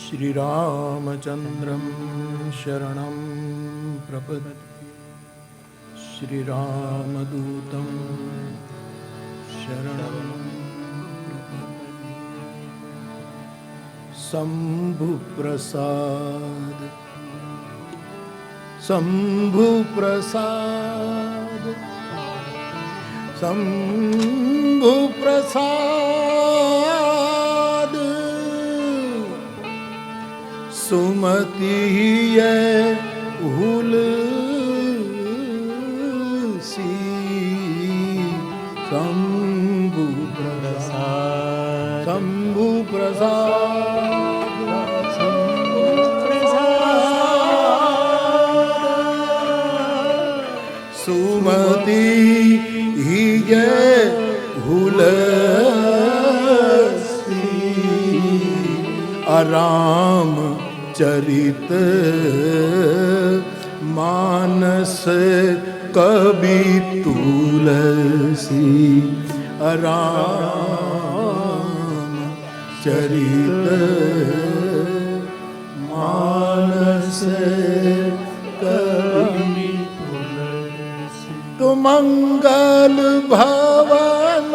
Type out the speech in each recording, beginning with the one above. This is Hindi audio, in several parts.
श्रीरामचन्द्रं शरणं प्रपद्ये श्रीरामदूतं शरणं प्रपद्ये। शम्भुप्रसाद शम्भुप्रसाद शम्भुप्रसाद सुमति ये हुलसी शम्भुप्रसाद सुमति ये हुलसी राम चरित मानस कवि तुलसी राम चरित मानस कवि तुलसी। तो मंगल भवन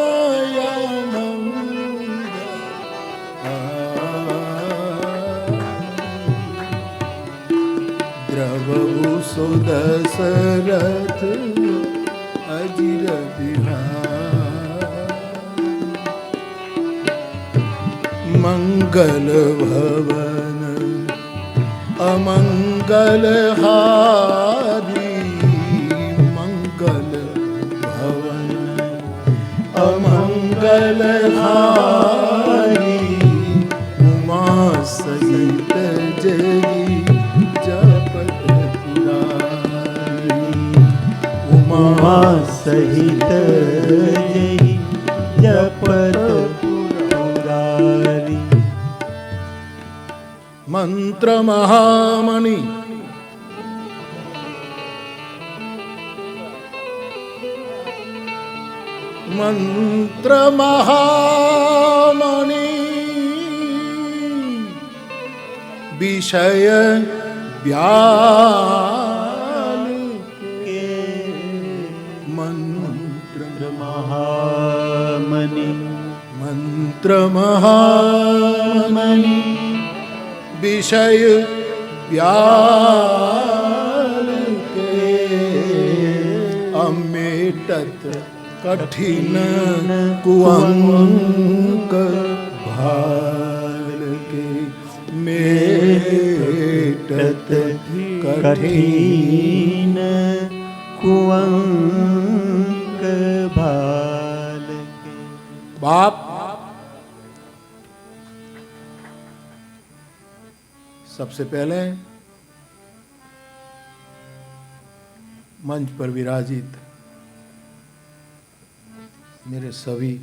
द्रवहु सुदशरथ अजिर बिहारी। मंगल भवन अमंगल हारी मंगल भवन अमंगल हारी उमा सहित जगी उमा सहित जय जपत पुरारी। मंत्र महामणि मंत्र महामणि विषय व्याल के मंत्र महामणि मंत्र महामणि विषय व्याल के अमेटत कठिन कुअंक भाल के मेटत कठिन कुअंक भाल के। बाप सबसे पहले मंच पर विराजित मेरे सभी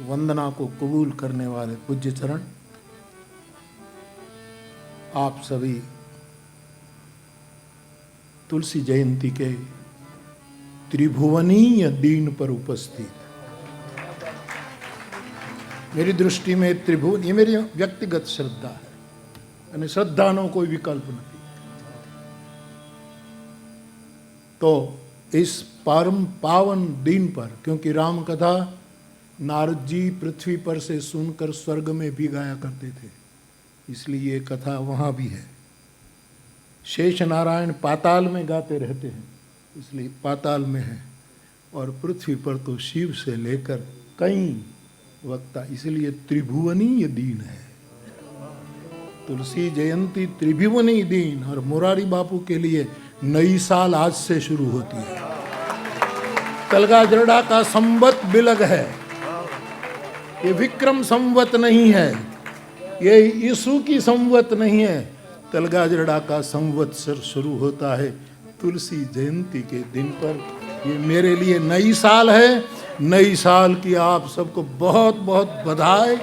वंदना को कबूल करने वाले पूज्य चरण, आप सभी तुलसी जयंती के त्रिभुवनीय दिन पर उपस्थित। मेरी दृष्टि में त्रिभुवन ये मेरी व्यक्तिगत श्रद्धा है, यानी श्रद्धा नो कोई विकल्प नहीं। तो इस परम पावन दिन पर, क्योंकि राम कथा नारद जी पृथ्वी पर से सुनकर स्वर्ग में भी गाया करते थे, इसलिए ये कथा वहाँ भी है। शेष नारायण पाताल में गाते रहते हैं, इसलिए पाताल में है, और पृथ्वी पर तो शिव से लेकर कई वक्ता, इसलिए त्रिभुवनीय दिन है। तुलसी जयंती त्रिभुवनीय दिन, और मुरारी बापू के लिए नई साल आज से शुरू होती है। तलगाजरड़ा का संवत बिलग है, ये विक्रम संवत नहीं है, ये यीशु की संवत नहीं है। तलगाजरड़ा का संवत्सर शुरू होता है तुलसी जयंती के दिन पर। ये मेरे लिए नई साल है। नई साल की आप सबको बहुत बहुत बधाई,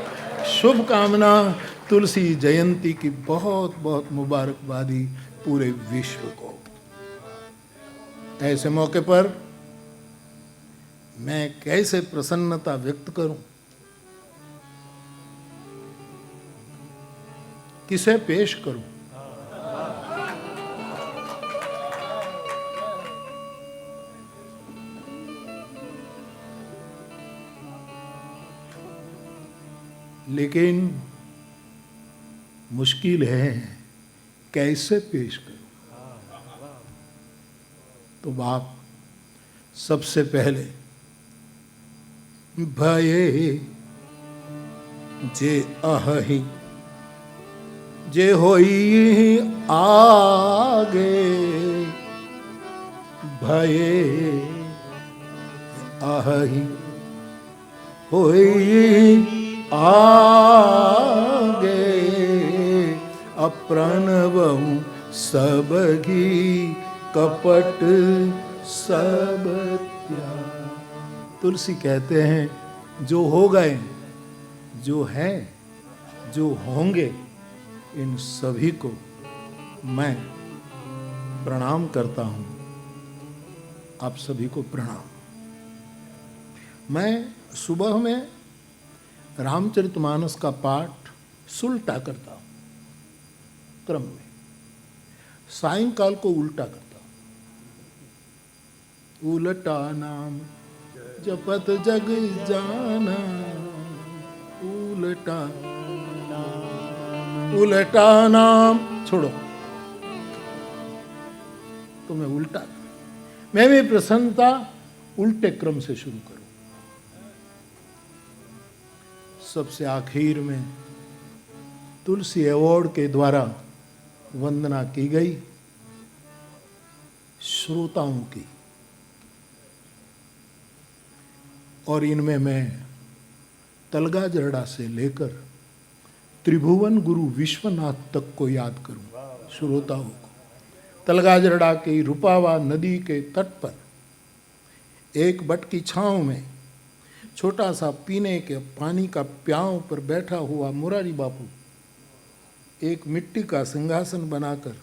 शुभकामना। तुलसी जयंती की बहुत बहुत मुबारकबादी पूरे विश्व को। ऐसे मौके पर मैं कैसे प्रसन्नता व्यक्त करूं। किसे पेश करूं? लेकिन मुश्किल है, कैसे पेश करूं? तो बाप सबसे पहले भये जे अहि जे होई आगे, भये अहि होई आगे, अप्रणवहु सबगी कपट सब त्याग। तुलसी कहते हैं जो हो गए, जो हैं, जो होंगे, इन सभी को मैं प्रणाम करता हूं। आप सभी को प्रणाम। मैं सुबह में रामचरितमानस का पाठ सुलटा करता हूं क्रम में, सायंकाल को उल्टा करता हूं। उलटा नाम जपत जग जाना, उलटा उलटा नाम छोड़ो, तो मैं उल्टा, मैं भी प्रसन्नता उल्टे क्रम से शुरू करूं। सबसे आखिर में तुलसी अवार्ड के द्वारा वंदना की गई श्रोताओं की, और इनमें मैं तलगा जरड़ा से लेकर त्रिभुवन गुरु विश्वनाथ तक को याद करूं। श्रोताओं को तलगा जरड़ा की रूपावा नदी के तट पर एक बट की छांव में छोटा सा पीने के पानी का प्याव पर बैठा हुआ मुरारी बापू एक मिट्टी का सिंहासन बनाकर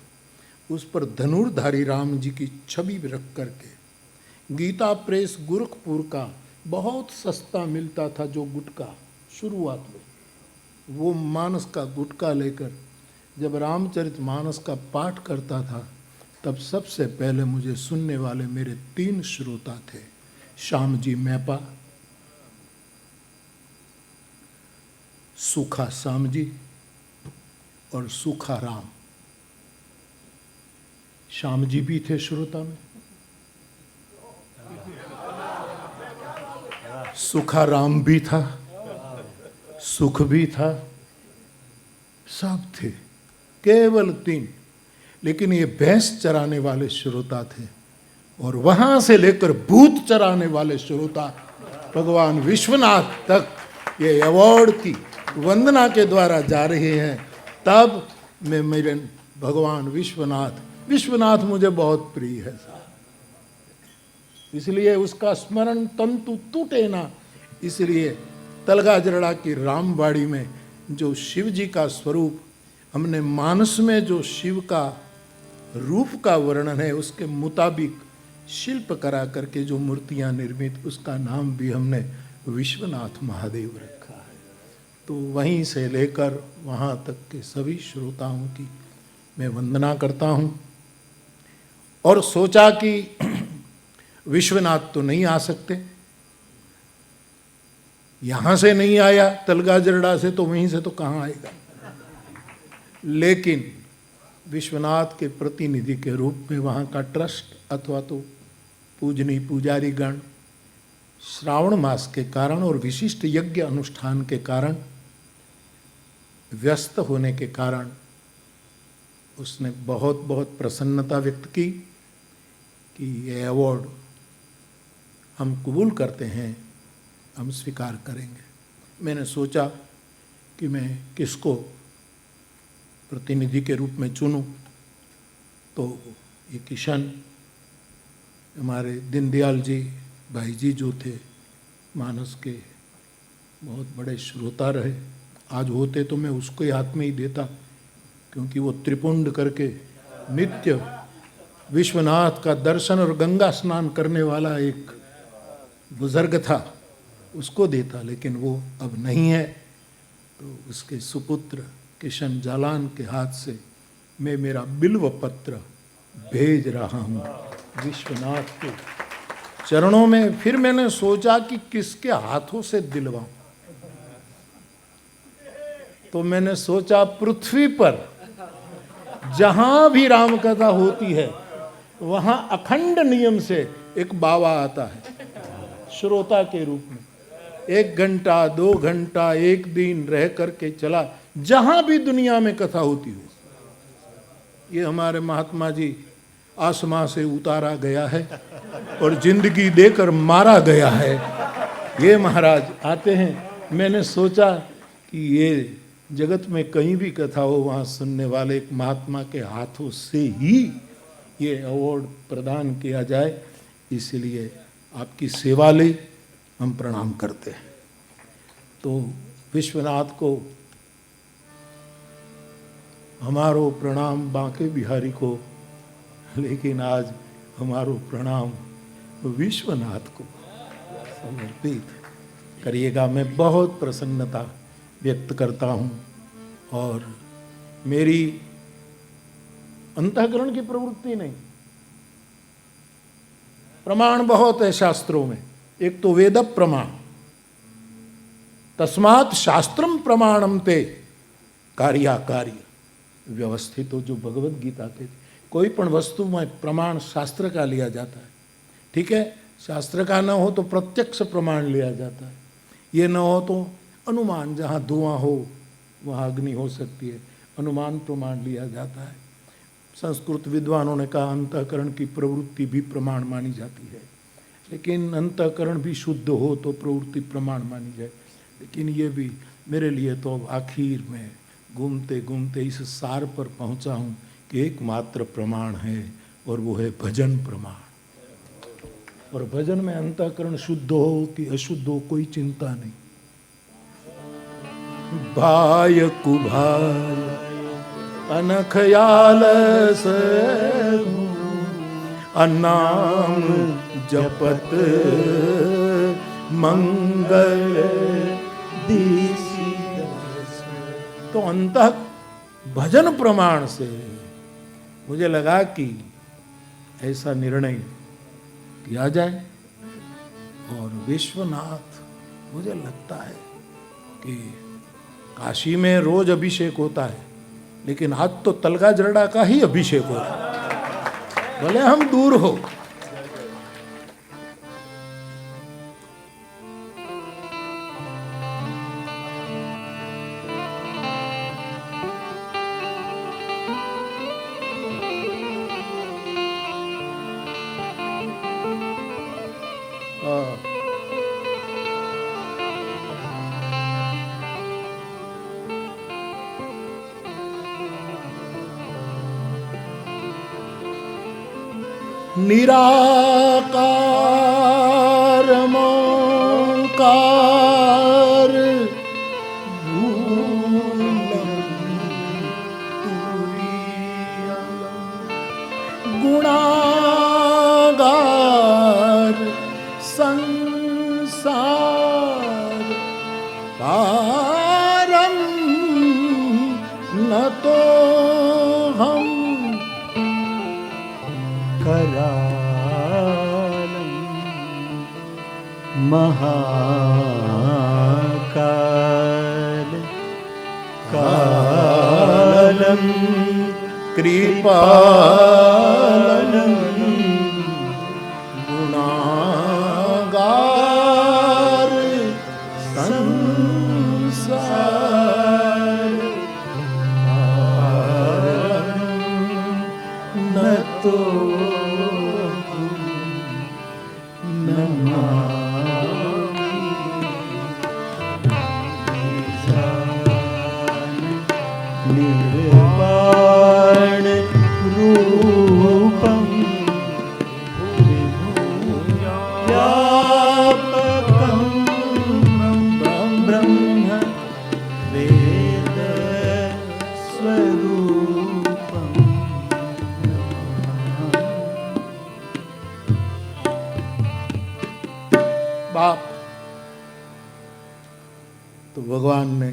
उस पर धनुर्धारी राम जी की छवि रख करके गीता प्रेस गोरखपुर का बहुत सस्ता मिलता था जो गुटका शुरुआत में, वो मानस का गुटका लेकर जब रामचरितमानस का पाठ करता था, तब सबसे पहले मुझे सुनने वाले मेरे 3 श्रोता थे, श्याम जी मैपा, सुखा श्याम जी और सुखा राम। श्याम जी भी थे श्रोता में, सुखा राम भी था, सुख भी था, सब थे, केवल 3। लेकिन ये भैंस चराने वाले श्रोता थे, और वहां से लेकर भूत चराने वाले श्रोता भगवान विश्वनाथ तक ये अवार्ड की वंदना के द्वारा जा रहे हैं। तब मैं मेरे भगवान विश्वनाथ मुझे बहुत प्रिय है साहब, इसलिए उसका स्मरण तंतु टूटे ना। इसलिए तलगा जरड़ा की रामबाड़ी में जो शिव जी का स्वरूप हमने मानस में जो शिव का रूप का वर्णन है उसके मुताबिक शिल्प करा करके जो मूर्तियां निर्मित, उसका नाम भी हमने विश्वनाथ महादेव रखा है। तो वहीं से लेकर वहाँ तक के सभी श्रोताओं की मैं वंदना करता हूँ। और सोचा कि विश्वनाथ तो नहीं आ सकते, यहाँ से नहीं आया तलगा जरड़ा से, तो वहीं से तो कहाँ आएगा। लेकिन विश्वनाथ के प्रतिनिधि के रूप में वहाँ का ट्रस्ट अथवा तो पूजनी पुजारी गण श्रावण मास के कारण और विशिष्ट यज्ञ अनुष्ठान के कारण व्यस्त होने के कारण उसने बहुत बहुत प्रसन्नता व्यक्त की कि ये अवार्ड हम कबूल करते हैं, हम स्वीकार करेंगे। मैंने सोचा कि मैं किसको प्रतिनिधि के रूप में चुनूं, तो ये किशन हमारे दीनदयाल जी भाई जी जो थे मानस के बहुत बड़े श्रोता रहे, आज होते तो मैं उसको हाथ में ही देता, क्योंकि वो त्रिपुंड करके नित्य विश्वनाथ का दर्शन और गंगा स्नान करने वाला एक बुजुर्ग था, उसको देता। लेकिन वो अब नहीं है, तो उसके सुपुत्र किशन जालान के हाथ से मैं मेरा बिल्व पत्र भेज रहा हूँ विश्वनाथ के चरणों में। फिर मैंने सोचा कि किसके हाथों से दिलवाऊं, तो मैंने सोचा पृथ्वी पर जहां भी राम कथा होती है वहां अखंड नियम से एक बाबा आता है श्रोता के रूप में, 1 घंटा 2 घंटा 1 दिन रह करके चला, जहां भी दुनिया में कथा होती हो। ये हमारे महात्मा जी आसमां से उतारा गया है और जिंदगी देकर मारा गया है। ये महाराज आते हैं। मैंने सोचा कि ये जगत में कहीं भी कथा हो वहाँ सुनने वाले एक महात्मा के हाथों से ही ये अवार्ड प्रदान किया जाए, इसलिए आपकी सेवा ले हम प्रणाम करते हैं। तो विश्वनाथ को हमारो प्रणाम, बांके बिहारी को, लेकिन आज हमारो प्रणाम विश्वनाथ को समर्पित करिएगा। मैं बहुत प्रसन्नता व्यक्त करता हूँ और मेरी अंतःकरण की प्रवृत्ति नहीं। प्रमाण बहुत है शास्त्रों में, एक तो वेद प्रमाण, तस्मात् शास्त्रम प्रमाणम ते कार्याकार्य व्यवस्थित हो, जो भगवत गीता के कोई पण वस्तु में प्रमाण शास्त्र का लिया जाता है। ठीक है, शास्त्र का न हो तो प्रत्यक्ष प्रमाण लिया जाता है, ये न हो तो अनुमान, जहाँ धुआं हो वहाँ अग्नि हो सकती है, अनुमान प्रमाण लिया जाता है। संस्कृत विद्वानों ने कहा अंतःकरण की प्रवृत्ति भी प्रमाण मानी जाती है, लेकिन अंतःकरण भी शुद्ध हो तो प्रवृत्ति प्रमाण मानी जाए। लेकिन ये भी मेरे लिए तो आखिर में घूमते घूमते इस सार पर पहुंचा हूँ कि एकमात्र प्रमाण है और वो है भजन प्रमाण। और भजन में अंतःकरण शुद्ध हो कि अशुद्ध हो कोई चिंता नहीं। भाय कुभाय अनखयाल से अन्नाम जपत मंगल दिसि। तो अंतः भजन प्रमाण से मुझे लगा कि ऐसा निर्णय किया जाए। और विश्वनाथ, मुझे लगता है कि काशी में रोज अभिषेक होता है, लेकिन आज तो तलगा जरडा का ही अभिषेक हो रहा है, भले हम दूर हो। निराकार मोकार गुणागार संसार पारम न तो हम करालम महाकाल कालम कृपालम गुणागार संसार न तो निर्वाण रूपम व्यापकं ब्रह्म वेद स्वरूपम। बाप तो भगवान ने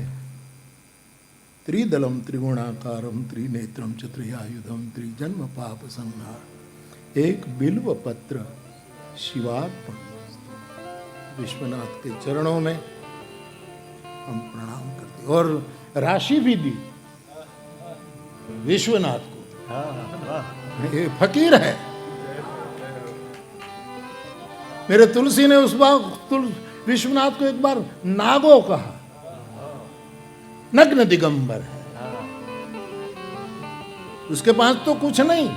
त्रिदलम त्रिगुणाकारम त्रिनेत्रम च त्रियायुधम त्रिजन्म पाप संहार। एक बिल्व पत्र शिवार्पण। विश्वनाथ के चरणों में हम प्रणाम करते और राशि भी दी विश्वनाथ को। ये फकीर है। मेरे तुलसी ने उस बार विश्वनाथ को एक बार नागो कहा। नग्न दिगंबर है, उसके पास तो कुछ नहीं,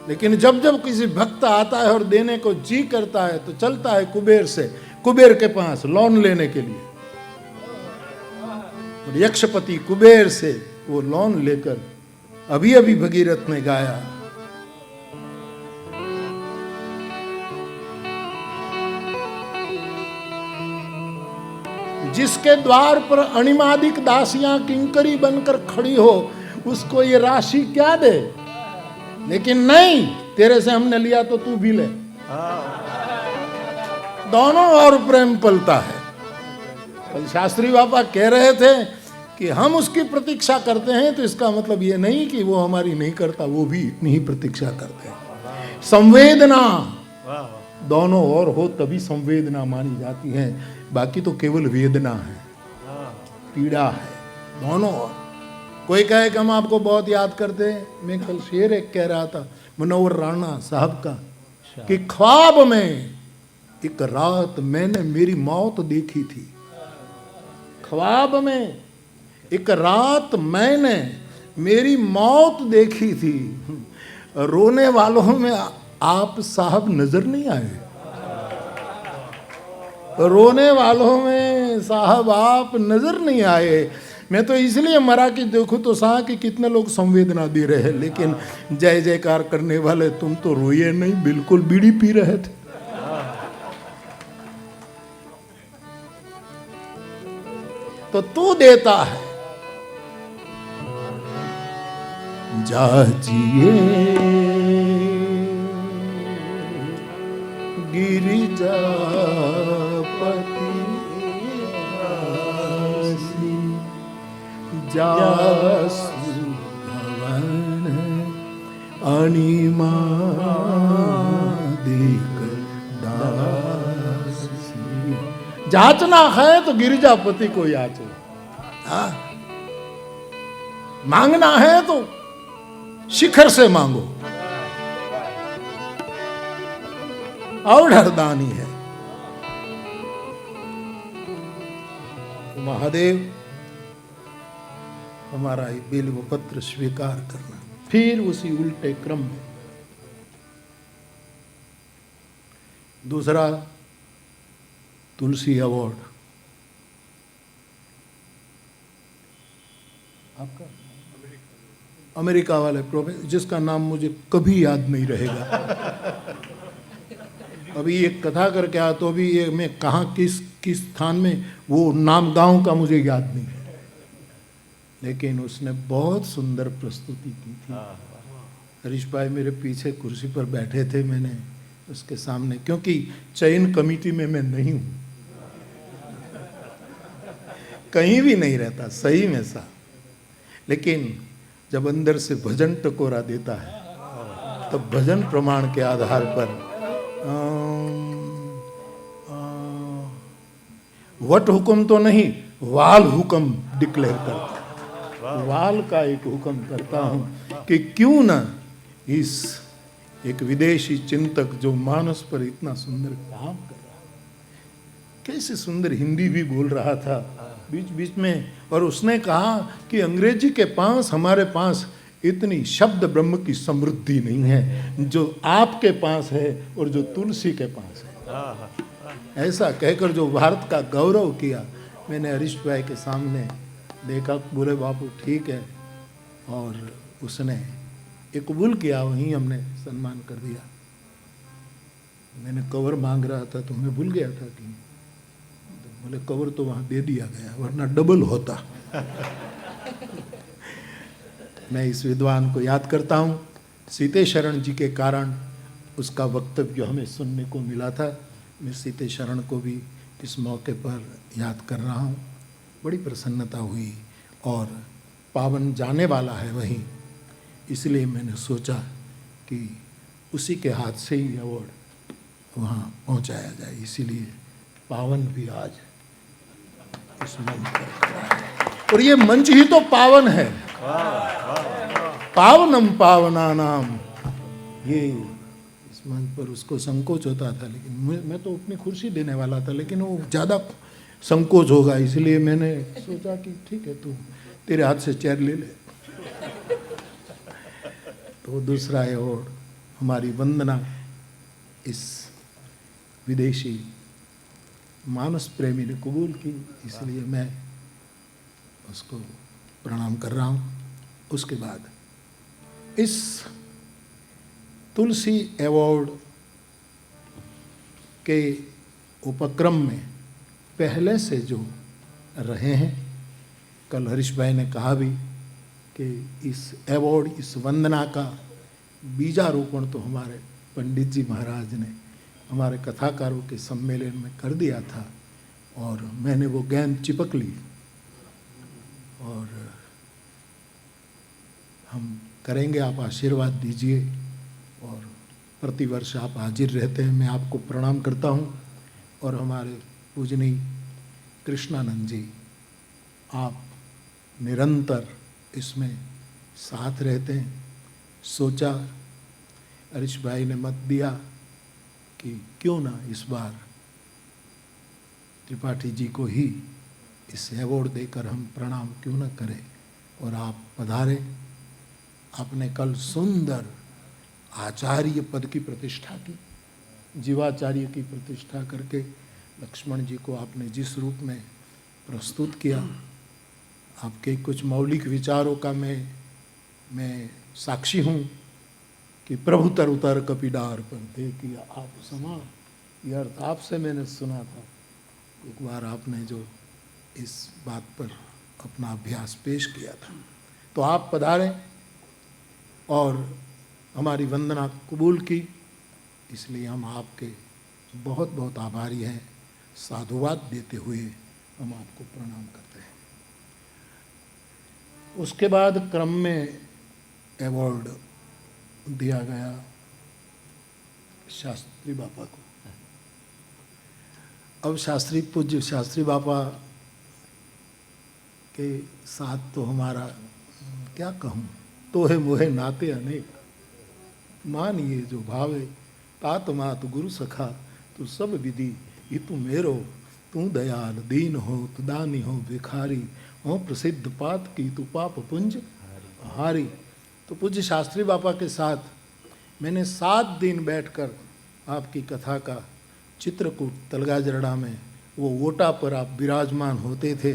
लेकिन जब जब किसी भक्त आता है और देने को जी करता है तो चलता है कुबेर से, कुबेर के पास लोन लेने के लिए। और यक्षपति कुबेर से वो लोन लेकर अभी अभी भगीरथ ने गाया, जिसके द्वार पर अणिमादिक दासियां किंकरी बनकर खड़ी हो, उसको ये राशि क्या दे, लेकिन नहीं, तेरे से हमने लिया तो तू भी ले। दोनों और प्रेम पलता है। कल शास्त्री बाबा कह रहे थे कि हम उसकी प्रतीक्षा करते हैं, तो इसका मतलब ये नहीं कि वो हमारी नहीं करता, वो भी इतनी ही प्रतीक्षा करते हैं। संवेदना दोनों और हो तभी संवेदना मानी जाती है, बाकी तो केवल वेदना है, पीड़ा है, दोनों और। कोई कहे कि हम आपको बहुत याद करते हैं, मैं कल शेर एक कह रहा था मनोहर राणा साहब का, कि ख्वाब में एक रात मैंने मेरी मौत देखी थी। ख्वाब में एक रात मैंने मेरी मौत देखी थी। रोने वालों में आप साहब नजर नहीं आए, रोने वालों में साहब आप नजर नहीं आए। मैं तो इसलिए मरा कि देखो तो सहा कि कितने लोग संवेदना दे रहे हैं, लेकिन जय जयकार करने वाले तुम तो रोए नहीं, बिल्कुल बीड़ी पी रहे थे। तो तू देता है। जाजिए गिरिजापति जासु भवन अणिमा देख दासी। जांचना है तो गिरिजापति को याचो, हाँ? मांगना है तो शिखर से मांगो। औढ़दानी है महादेव, हमारा ये बिल्व पत्र स्वीकार करना। फिर उसी उल्टे क्रम में दूसरा तुलसी अवार्ड आपका अमेरिका वाले प्रोफेसर, जिसका नाम मुझे कभी याद नहीं रहेगा। अभी एक कथा करके आया तो अभी ये मैं कहाँ किस स्थान में, वो नाम गांव का मुझे याद नहीं है, लेकिन उसने बहुत सुंदर प्रस्तुति की थी। हरीश भाई मेरे पीछे कुर्सी पर बैठे थे, मैंने उसके सामने, क्योंकि चयन कमेटी में मैं नहीं हूँ, कहीं भी नहीं रहता सही में सा, लेकिन जब अंदर से भजन टकोरा देता है तब भजन प्रमाण के आधार पर वट हुक्म तो नहीं, वाल हुक्म डिक्लेयर करता, वाल का एक हुक्म करता हूं कि क्यों न इस एक विदेशी चिंतक जो मानस पर इतना सुंदर काम कर रहा, कैसे सुंदर हिंदी भी बोल रहा था बीच बीच में, और उसने कहा कि अंग्रेजी के पास हमारे पास इतनी शब्द ब्रह्म की समृद्धि नहीं है जो आपके पास है और जो तुलसी के पास है। ऐसा कहकर जो भारत का गौरव किया, मैंने हरीश भाई के सामने देखा, बोले बापू ठीक है, और उसने एक कबूल किया, वहीं हमने सम्मान कर दिया। मैंने कवर मांग रहा था तो मैं भूल गया था कि, तो बोले कवर तो वहाँ दे दिया गया, वरना डबल होता। मैं इस विद्वान को याद करता हूँ, सीते शरण जी के कारण उसका वक्तव्य हमें सुनने को मिला था। मैं सीते शरण को भी इस मौके पर याद कर रहा हूँ, बड़ी प्रसन्नता हुई। और पावन जाने वाला है वहीं, इसलिए मैंने सोचा कि उसी के हाथ से ही अवार्ड वहाँ पहुँचाया जाए। इसीलिए पावन भी आज इस मंच पर खड़ा है और ये मंच ही तो पावन है। पावनम पावनानाम, ये इस मंच पर उसको संकोच होता था, लेकिन मैं तो अपनी कुर्सी देने वाला था, लेकिन वो ज़्यादा संकोच होगा, इसलिए मैंने सोचा कि ठीक है, तू तेरे हाथ से चेयर ले ले। तो दूसरा अवार्ड हमारी वंदना इस विदेशी मानस प्रेमी ने कबूल की, इसलिए मैं उसको प्रणाम कर रहा हूँ। उसके बाद इस तुलसी अवार्ड के उपक्रम में पहले से जो रहे हैं, कल हरीश भाई ने कहा भी कि इस अवार्ड, इस वंदना का बीजारोपण तो हमारे पंडित जी महाराज ने हमारे कथाकारों के सम्मेलन में कर दिया था और मैंने वो गेंद चिपक ली और हम करेंगे। आप आशीर्वाद दीजिए और प्रतिवर्ष आप हाजिर रहते हैं, मैं आपको प्रणाम करता हूँ। और हमारे पूजनीय कृष्णानंद जी, आप निरंतर इसमें साथ रहते हैं। सोचा, हरीश भाई ने मत दिया कि क्यों ना इस बार त्रिपाठी जी को ही इस अवार्ड देकर हम प्रणाम क्यों ना करें। और आप पधारे। आपने कल सुंदर आचार्य पद की प्रतिष्ठा की, जीवाचार्य की प्रतिष्ठा करके लक्ष्मण जी को आपने जिस रूप में प्रस्तुत किया, आपके कुछ मौलिक विचारों का मैं साक्षी हूँ कि प्रभु तर उतर कपिडार पर दे कि आप समा, यह अर्थ आपसे मैंने सुना था। एक बार आपने जो इस बात पर अपना अभ्यास पेश किया था, तो आप पधारे और हमारी वंदना कबूल की, इसलिए हम आपके बहुत बहुत आभारी हैं। साधुवाद देते हुए हम आपको प्रणाम करते हैं। उसके बाद क्रम में अवार्ड दिया गया शास्त्री बापा को। अब पूज्य शास्त्री बापा के साथ तो हमारा क्या कहूँ, तो है मोहे नाते अनेक, मान ये जो भावे तात मात गुरु सखा, तू सब विधि ये तू मेरो, तू दयाल दीन हो, तू दानी हो भिखारी हो, प्रसिद्ध पात की तू पाप पुंज हारी। तो पूज्य शास्त्री बापा के साथ मैंने 7 दिन बैठकर आपकी कथा का चित्रकूट तलगाजरड़ा में, वो ओटा पर आप विराजमान होते थे,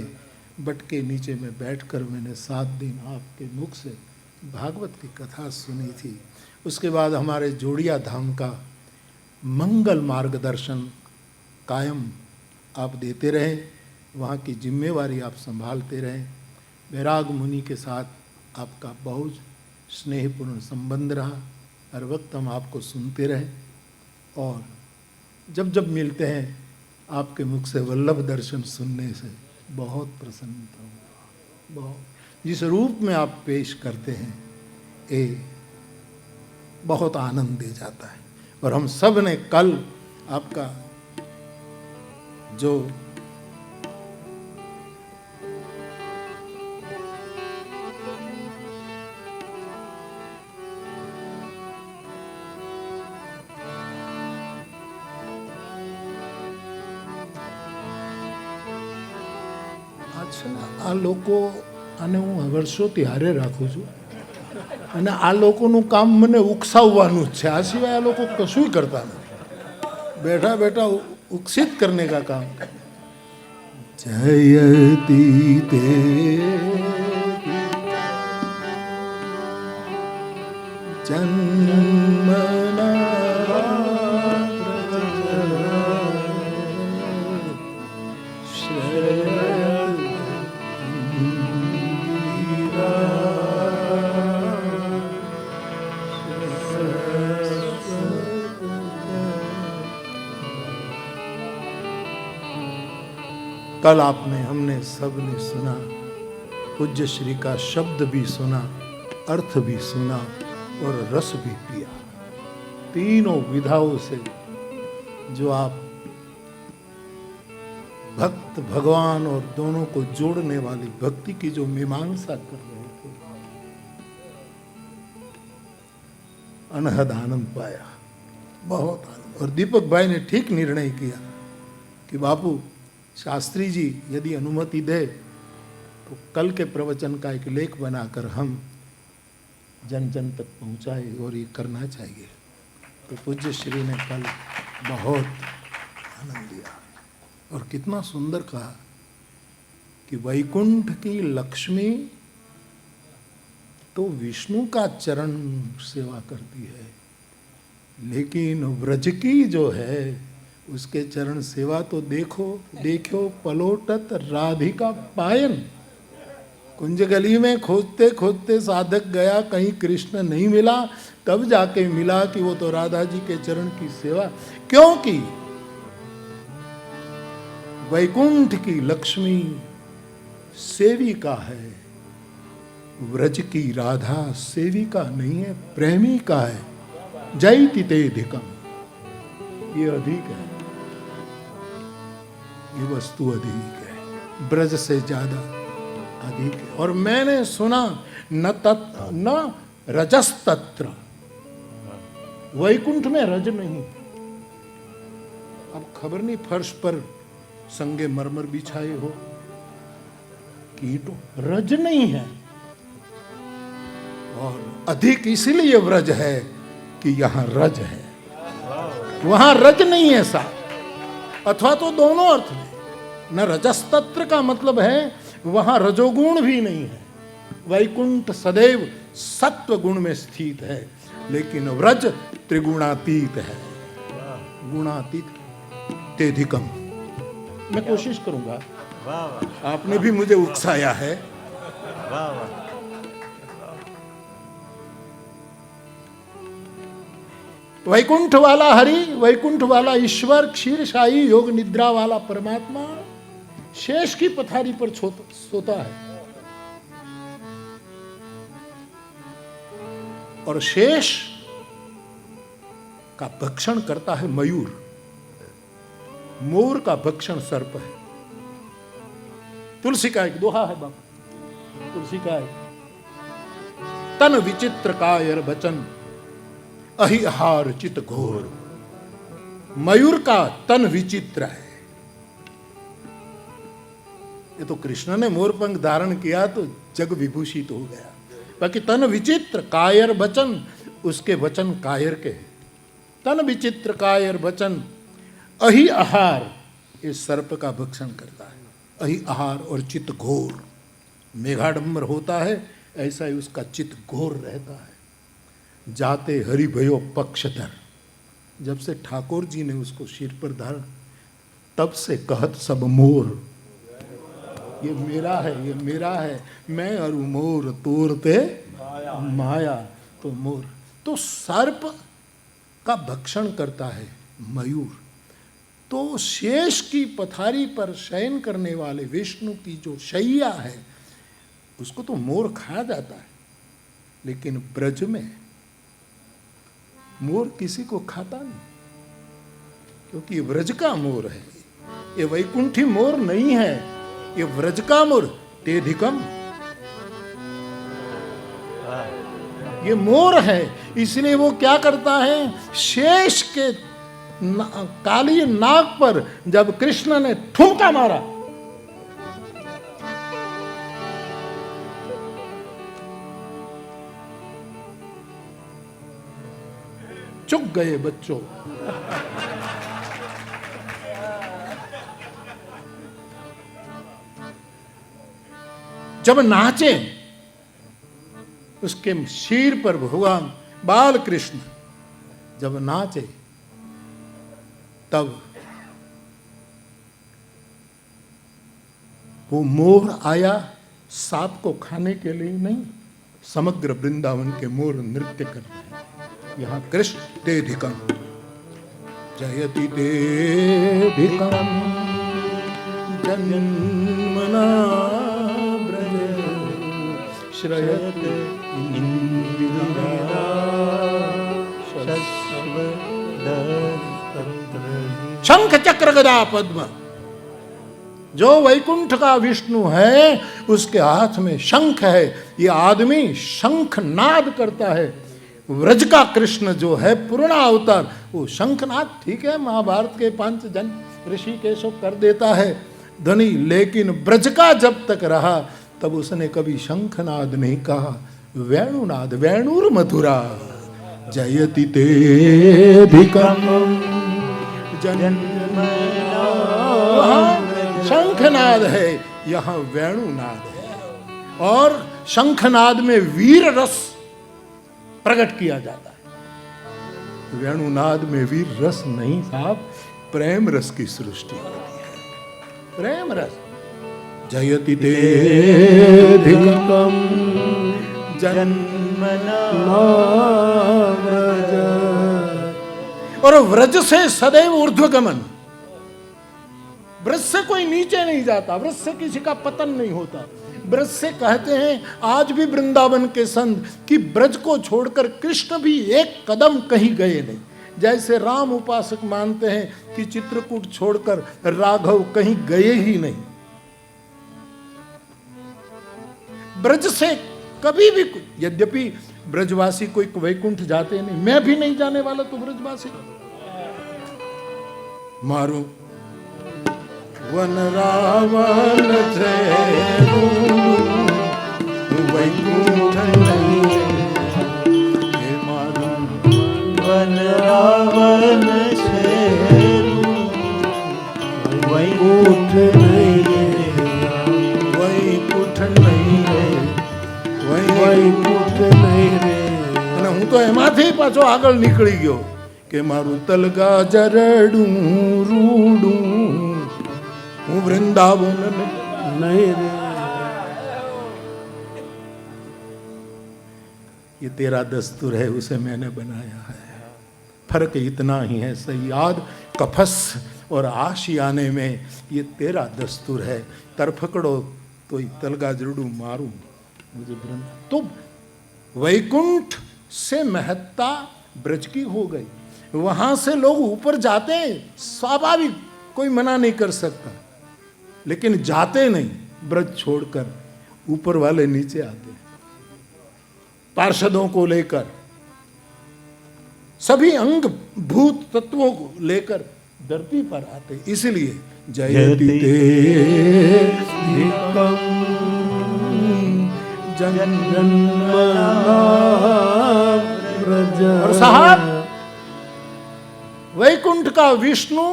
बट के नीचे में बैठकर मैंने 7 दिन आपके मुख से भागवत की कथा सुनी थी। उसके बाद हमारे जोड़िया धाम का मंगल मार्गदर्शन कायम आप देते रहे, वहाँ की जिम्मेवारी आप संभालते रहे। बैराग मुनि के साथ आपका बहुत स्नेहपूर्ण संबंध रहा, हर वक्त हम आपको सुनते रहे और जब जब मिलते हैं आपके मुख से वल्लभ दर्शन सुनने से बहुत प्रसन्नता हुआ। बहुत जिस रूप में आप पेश करते हैं ये बहुत आनंद दे जाता है। और हम सब ने कल आपका जो આ લોકો અને હું વર્ષોથી હારે રાખું છું અને આ લોકોનું કામ મને ઉકસાવવાનું જ છે, આ સિવાય આ લોકો કશું કરતા નથી, બેઠા બેઠા ઉકસિત करने का काम કરે। जयति ते जन्मना कल हमने सबने सुना पूज्य श्री का शब्द भी सुना, अर्थ भी सुना और रस भी पिया। तीनों विधाओं से जो आप भक्त भगवान और दोनों को जोड़ने वाली भक्ति की जो मीमांसा कर रहे थे, अनहद आनंद पाया, बहुत आनंद। और दीपक भाई ने ठीक निर्णय किया कि बापू शास्त्री जी यदि अनुमति दे तो कल के प्रवचन का एक लेख बनाकर हम जन जन तक पहुंचाए और ये करना चाहिए। तो पूज्य श्री ने कल बहुत आनंद लिया और कितना सुंदर कहा कि वैकुंठ की लक्ष्मी तो विष्णु का चरण सेवा करती है, लेकिन व्रज की जो है उसके चरण सेवा तो देखो पलोटत राधिका पायन। कुंज गली में खोजते खोजते साधक गया, कहीं कृष्ण नहीं मिला, तब जाके मिला कि वो तो राधा जी के चरण की सेवा। क्योंकि वैकुंठ की लक्ष्मी सेविका है, व्रज की राधा सेविका नहीं है, प्रेमिका है। जयति ते अधिकम, ये अधिक है, ये वस्तु अधिक है, ब्रज से ज्यादा अधिक है। और मैंने सुना न रजस तत्र, वैकुंठ में रज नहीं। अब खबर नहीं फर्श पर संगे मरमर बिछाए हो कि तो रज नहीं है। और अधिक इसलिए व्रज है कि यहां रज है, वहां रज नहीं है सा, अथवा तो दोनों अर्थ में। न रजस्तत्र का मतलब है वहां रजोगुण भी नहीं है। वैकुंठ सदैव सत्व गुण में स्थित है, लेकिन व्रज त्रिगुणातीत है, गुणातीत। तेधिकम, मैं कोशिश करूंगा, आपने भी मुझे उकसाया है। वैकुंठ वाला हरि, वैकुंठ वाला ईश्वर, क्षीरशाही योग निद्रा वाला परमात्मा शेष की पथारी पर सोता है, और शेष का भक्षण करता है मयूर। मोर का भक्षण सर्प है। तुलसी का एक दोहा है बाबा, तुलसी का एक तन विचित्र कायर बचन अहि आहार चित घोर। मयूर का तन विचित्र है। ये तो कृष्ण ने मोरपंख धारण किया तो जग विभूषित हो गया। बाकी तन विचित्र कायर बचन, उसके वचन कायर के। तन विचित्र कायर बचन अहि आहार, इस सर्प का भक्षण करता है। अहि आहार और चित घोर, मेघाडंबर होता है ऐसा ही उसका चित घोर रहता है। जाते हरि भयो पक्षधर, जब से ठाकुर जी ने उसको सिर पर धारण, तब से कहत सब मोर, ये मेरा है, ये मेरा है, मैं और मोर तोरते माया। तो मोर तो सर्प का भक्षण करता है मयूर। तो शेष की पथारी पर शयन करने वाले विष्णु की जो शैया है उसको तो मोर खा जाता है, लेकिन ब्रज में मोर किसी को खाता नहीं, क्योंकि ये व्रज का मोर है, ये वैकुंठी मोर नहीं है, ये व्रज का मोर। तेधिकम, ये मोर है, इसलिए वो क्या करता है, शेष के काली नाग पर जब कृष्ण ने ठुमका मारा, चुक गए बच्चों। जब नाचे उसके शीर पर भगवान बाल कृष्ण जब नाचे, तब वो मोर आया सांप को खाने के लिए नहीं, समग्र वृंदावन के मोर नृत्य कर रहे हैं। यहाँ कृष्ण तेधिकम, जयति तेधिकम जन्मना ब्रज श्रयत इंदिरा शश्वदत्तत्रयी। शंख चक्र गदा पद्म, जो वैकुंठ का विष्णु है उसके हाथ में शंख है। ये आदमी शंख नाद करता है। व्रज का कृष्ण जो है पूर्ण अवतार, वो शंखनाद ठीक है, महाभारत के 5 जन ऋषि केशव कर देता है ध्वनि, लेकिन ब्रज का जब तक रहा तब उसने कभी शंखनाद नहीं कहा। वेणुनाद, वेणुर मधुरा जयति तेधिकम जन्मना। वहाँ शंखनाद है, यहाँ वेणुनाद है, और शंखनाद में वीर रस प्रकट किया जाता है। वेणुनाद में वीर रस नहीं साहब, प्रेम रस की सृष्टि होती है, प्रेम रस। जयति तेधिकम जन्मना व्रज। और व्रज से सदैव ऊर्ध्वगमन, व्रज से कोई नीचे नहीं जाता, व्रज से किसी का पतन नहीं होता। ब्रज से कहते हैं आज भी वृंदावन के संत कि ब्रज को छोड़कर कृष्ण भी एक कदम कहीं गए नहीं। जैसे राम उपासक मानते हैं कि चित्रकूट छोड़कर राघव कहीं गए ही नहीं। ब्रज से कभी भी, यद्यपि ब्रजवासी कोई वैकुंठ जाते नहीं, मैं भी नहीं जाने वाला तो ब्रजवासी मारो वन रावण से वैकुंठ नहीं मारो वन रावण से वैकुंठ नहीं, वैकुंठ नहीं रे, वैकुंठ नहीं रे। અને હું તો એમાંથી પાછો આગળ નીકળી ગયો કે મારું તલગા જરડું રૂડું હું વૃંદાવન नहीं रे। ये तेरा दस्तूर है, उसे मैंने बनाया है। फर्क इतना ही है, सयाद कफस और आशियाने में ये तेरा दस्तूर है। तरफकड़ो तो तलगा जरडू मारू मुझे वृंद। तो वैकुंठ से महत्ता ब्रज की हो गई, वहां से लोग ऊपर जाते हैं, स्वाभाविक, कोई मना नहीं कर सकता, लेकिन जाते नहीं ब्रज छोड़कर, ऊपर वाले नीचे आते हैं पार्षदों को लेकर, सभी अंग भूत तत्वों को लेकर धरती पर आते। इसलिए जयति तेधिकम जन्मना व्रज। और साहब वैकुंठ का विष्णु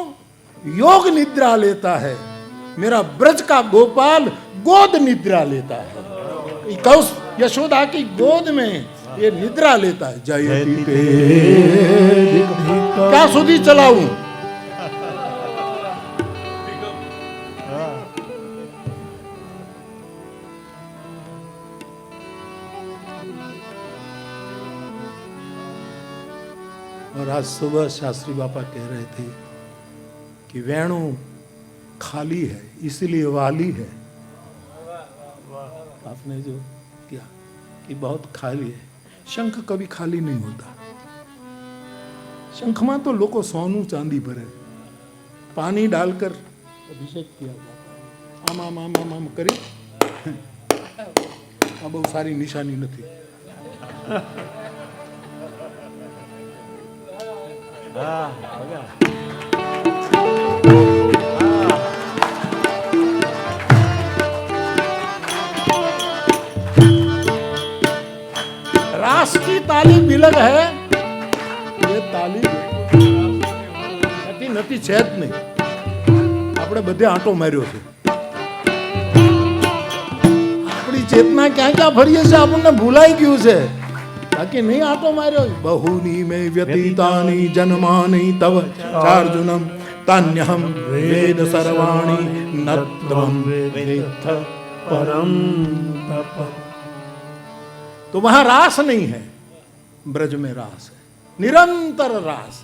योग निद्रा लेता है, मेरा ब्रज का गोपाल गोद निद्रा लेता है। कौश यशोदा की गोद में ये निद्रा लेता है। जयति तेधिकम। क्या सुधी चलाऊं? और आज सुबह शास्त्री बापा कह रहे थे कि वेणु खाली है इसलिए वाली है। आपने जो किया कि बहुत खाली है, शंख कभी खाली नहीं होता। शंख में तो लोगों सोनू चांदी भरे, पानी डालकर अभिषेक किया जाता है। आम आम आम आम आम करी आ बहुत सारी निशानी नहीं। रास की ताली बिलग है, ये ताली नती नती છે જ નહીં। આપણે બધે આંટો માર્યો છે, આપણી ચેતના ક્યાં ક્યાં ફરીએ છે આપણને ભૂલાઈ ગયું છે, બાકી નહીં આંટો માર્યો। બહુની મે વ્યતીતાની જન્માની તવ ચાર્જુનમ તાન્યહમ વેદ સર્વાણી નત્વમ વેત્થ परम तप। तो वहां रास नहीं है, ब्रज में रास है, निरंतर रास।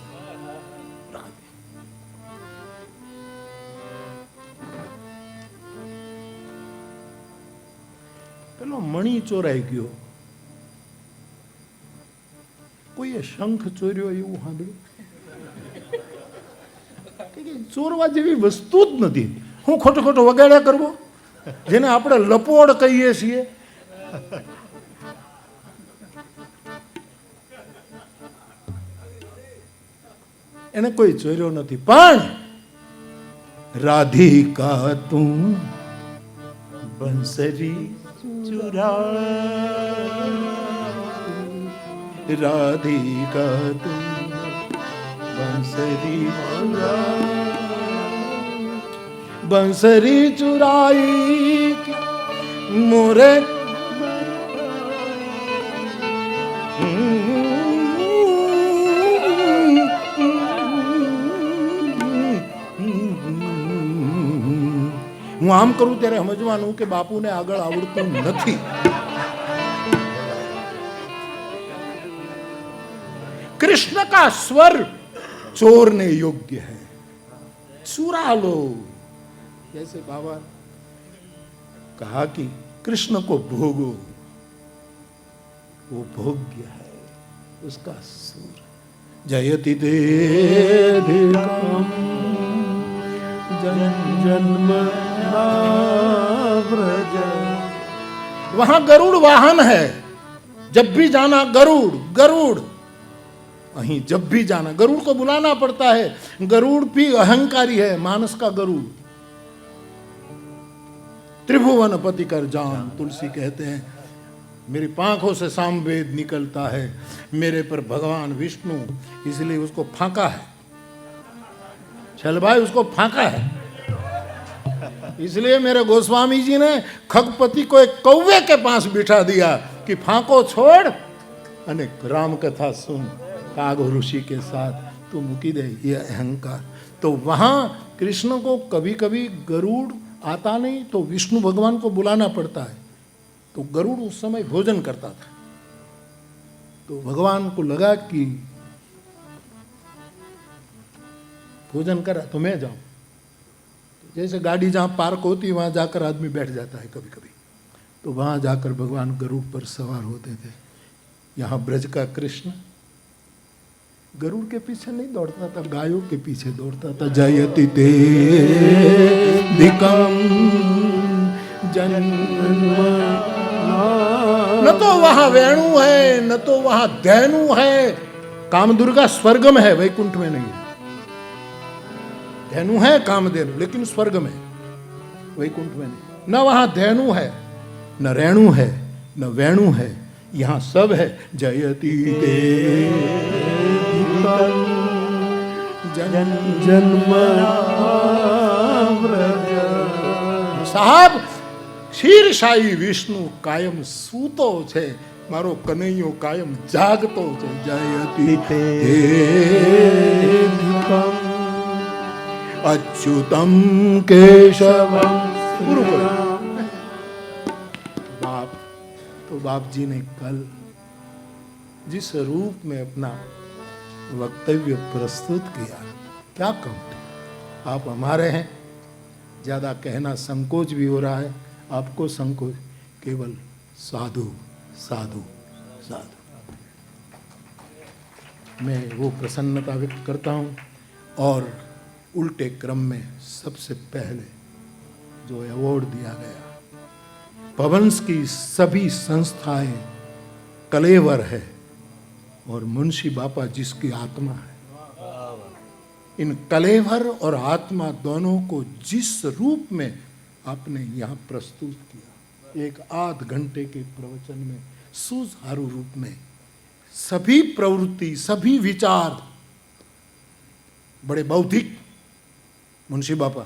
પેલો મણી ચોરાઈ ગયો, કોઈએ શંખ ચોર્યો એવું સાંભળ્યું? કે ચોરવા જેવી વસ્તુ જ નથી. હું ખોટો ખોટો વગાડ્યા કરવો, જેને આપણે લપોડ કહીએ છીએ. એને કોઈ ચોર્યો નથી. પણ રાધિકા તું બંસરી ચુરા, રાધિકા તું બંસરી ચુરા, બંસરી ચુરાई मोरे હું આમ કરું ત્યારે સમજવાનું કે બાપુને આગળ આવડતું નથી. कृष्ण का स्वर चोरने योग्य है, चुरा लो. जैसे बाबा कहा कि कृष्ण को भोगो, वो भोग्य है, उसका सुर. जयति देधिकम जन्म व्रज. वहां गरुड़ वाहन है. जब भी जाना गरुड़ गरुड़. वहीं जब भी जाना गरुड़ को बुलाना पड़ता है. गरुड़ भी अहंकारी है, मानस का गरुड़. त्रिभुवन पति कर जान, तुलसी कहते हैं. मेरी पांखों से सामवेद निकलता है, मेरे पर भगवान विष्णु, इसलिए उसको फांका है. चल भाई, उसको फांका है. इसलिए मेरे गोस्वामी जी ने खगपति को एक कौवे के पास बिठा दिया कि फांको छोड़ अने राम कथा सुन काग ऋषि के साथ, तू मुकी दे ये अहंकार. तो वहां कृष्ण को कभी कभी गरुड़ आता नहीं तो विष्णु भगवान को बुलाना पड़ता है. तो गरुड़ उस समय भोजन करता था. तो भगवान को लगा कि भोजन करा तो मैं जाऊं. जैसे गाड़ी जहां पार्क होती है वहां जाकर आदमी बैठ जाता है कभी कभी. तो वहां जाकर भगवान गरुड़ पर सवार होते थे. यहाँ ब्रज का कृष्ण गरुड़ के पीछे नहीं दौड़ता था, गायों के पीछे दौड़ता था. जयति देधिकम जन्म. न तो वहां वेणु है, न तो वहां धैनु है. कामदुर्गा स्वर्ग में है, वैकुंठ में नहीं है. धैनु है कामधेनु, लेकिन स्वर्ग में, वैकुंठ में नहीं. न वहां धैनु है, न रेणु है, न वेणु है. यहां सब है. जयति जन्म व्रज. साहब, ક્ષીરશાહી વિષ્ણુ કાયમ સૂતો છે, મારો કનૈયો કાયમ જાગતો છે. જયતિ દેધિકમ अच्युतम केशवम. बाप तो बाप जी ने कल जिस रूप में अपना वक्तव्य प्रस्तुत किया, क्या कहूं. आप हमारे हैं, ज्यादा कहना संकोच भी हो रहा है. आपको संकोच, केवल साधु साधु साधु. मैं वो प्रसन्नता व्यक्त करता हूं. और उल्टे क्रम में सबसे पहले जो अवार्ड दिया गया, पवंस की सभी संस्थाएं कलेवर है और मुंशी बापा जिसकी आत्मा है. इन कलेवर और आत्मा दोनों को जिस रूप में आपने यहाँ प्रस्तुत किया, एक आध घंटे के प्रवचन में सुचारू रूप में सभी प्रवृत्ति, सभी विचार, बड़े बौद्धिक मुंशी बापा.